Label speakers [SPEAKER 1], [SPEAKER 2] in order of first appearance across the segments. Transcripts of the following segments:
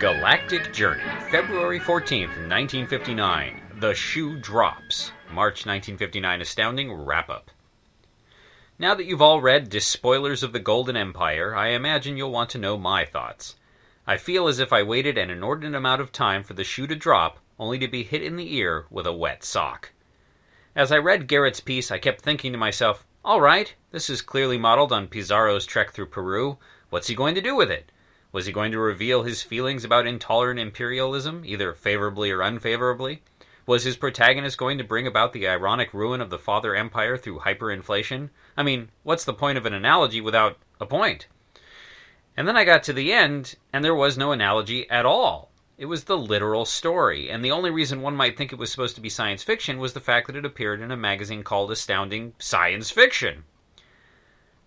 [SPEAKER 1] Galactic Journey, February 14th, 1959. The Shoe Drops. March 1959 Astounding Wrap-Up. Now that you've all read Despoilers of the Golden Empire, I imagine you'll want to know my thoughts. I feel as if I waited an inordinate amount of time for the shoe to drop, only to be hit in the ear with a wet sock. As I read Garrett's piece, I kept thinking to myself, alright, this is clearly modeled on Pizarro's trek through Peru. What's he going to do with it? Was he going to reveal his feelings about intolerant imperialism, either favorably or unfavorably? Was his protagonist going to bring about the ironic ruin of the Father Empire through hyperinflation? I mean, what's the point of an analogy without a point? And then I got to the end, and there was no analogy at all. It was the literal story, and the only reason one might think it was supposed to be science fiction was the fact that it appeared in a magazine called Astounding Science Fiction.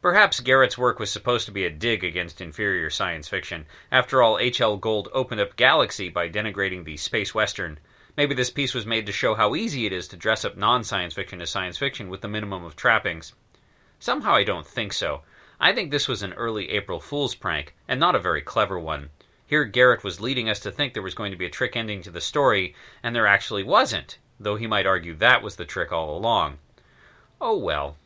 [SPEAKER 1] Perhaps Garrett's work was supposed to be a dig against inferior science fiction. After all, H.L. Gold opened up Galaxy by denigrating the space western. Maybe this piece was made to show how easy it is to dress up non-science fiction as science fiction with the minimum of trappings. Somehow I don't think so. I think this was an early April Fool's prank, and not a very clever one. Here Garrett was leading us to think there was going to be a trick ending to the story, and there actually wasn't, though he might argue that was the trick all along. Oh well.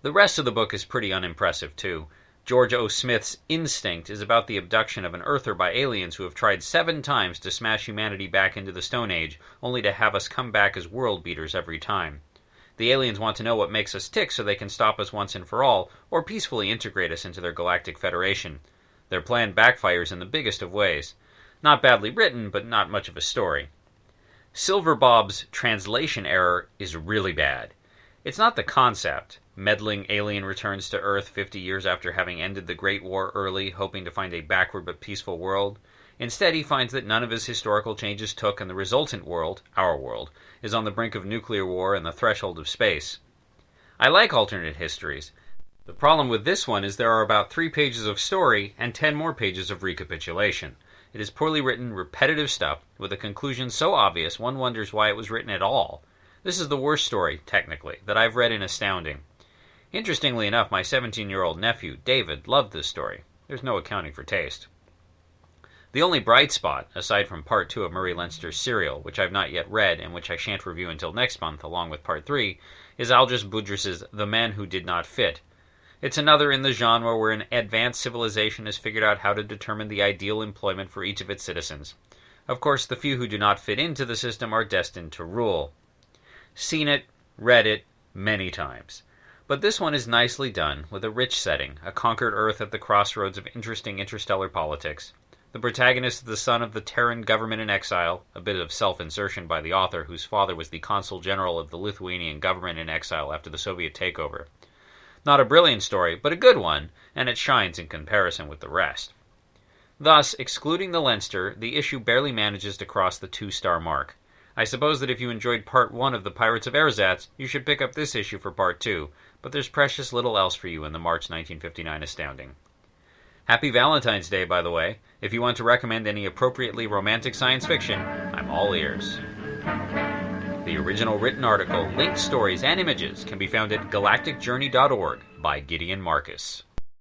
[SPEAKER 1] The rest of the book is pretty unimpressive, too. George O. Smith's Instinct is about the abduction of an Earther by aliens who have tried 7 times to smash humanity back into the Stone Age, only to have us come back as world beaters every time. The aliens want to know what makes us tick so they can stop us once and for all, or peacefully integrate us into their galactic federation. Their plan backfires in the biggest of ways. Not badly written, but not much of a story. Silver Bob's translation error is really bad. It's not the concept. Meddling alien returns to Earth 50 years after having ended the Great War early, hoping to find a backward but peaceful world. Instead, he finds that none of his historical changes took, and the resultant world, our world, is on the brink of nuclear war and the threshold of space. I like alternate histories. The problem with this one is there are about 3 pages of story and 10 more pages of recapitulation. It is poorly written, repetitive stuff, with a conclusion so obvious one wonders why it was written at all. This is the worst story, technically, that I've read in Astounding. Interestingly enough, my 17-year-old nephew, David, loved this story. There's no accounting for taste. The only bright spot, aside from Part 2 of Murray Leinster's Serial, which I've not yet read and which I shan't review until next month along with Part 3, is Aldous Budrys's The Man Who Did Not Fit. It's another in the genre where an advanced civilization has figured out how to determine the ideal employment for each of its citizens. Of course, the few who do not fit into the system are destined to rule. Seen it, read it, many times. But this one is nicely done, with a rich setting, a conquered Earth at the crossroads of interesting interstellar politics. The protagonist is the son of the Terran government in exile, a bit of self-insertion by the author, whose father was the consul general of the Lithuanian government in exile after the Soviet takeover. Not a brilliant story, but a good one, and it shines in comparison with the rest. Thus, excluding the Leinster, the issue barely manages to cross the 2-star mark. I suppose that if you enjoyed Part 1 of The Pirates of Erzatz, you should pick up this issue for Part 2, but there's precious little else for you in the March 1959 Astounding. Happy Valentine's Day, by the way. If you want to recommend any appropriately romantic science fiction, I'm all ears. The original written article, linked stories, and images can be found at galacticjourney.org by Gideon Marcus.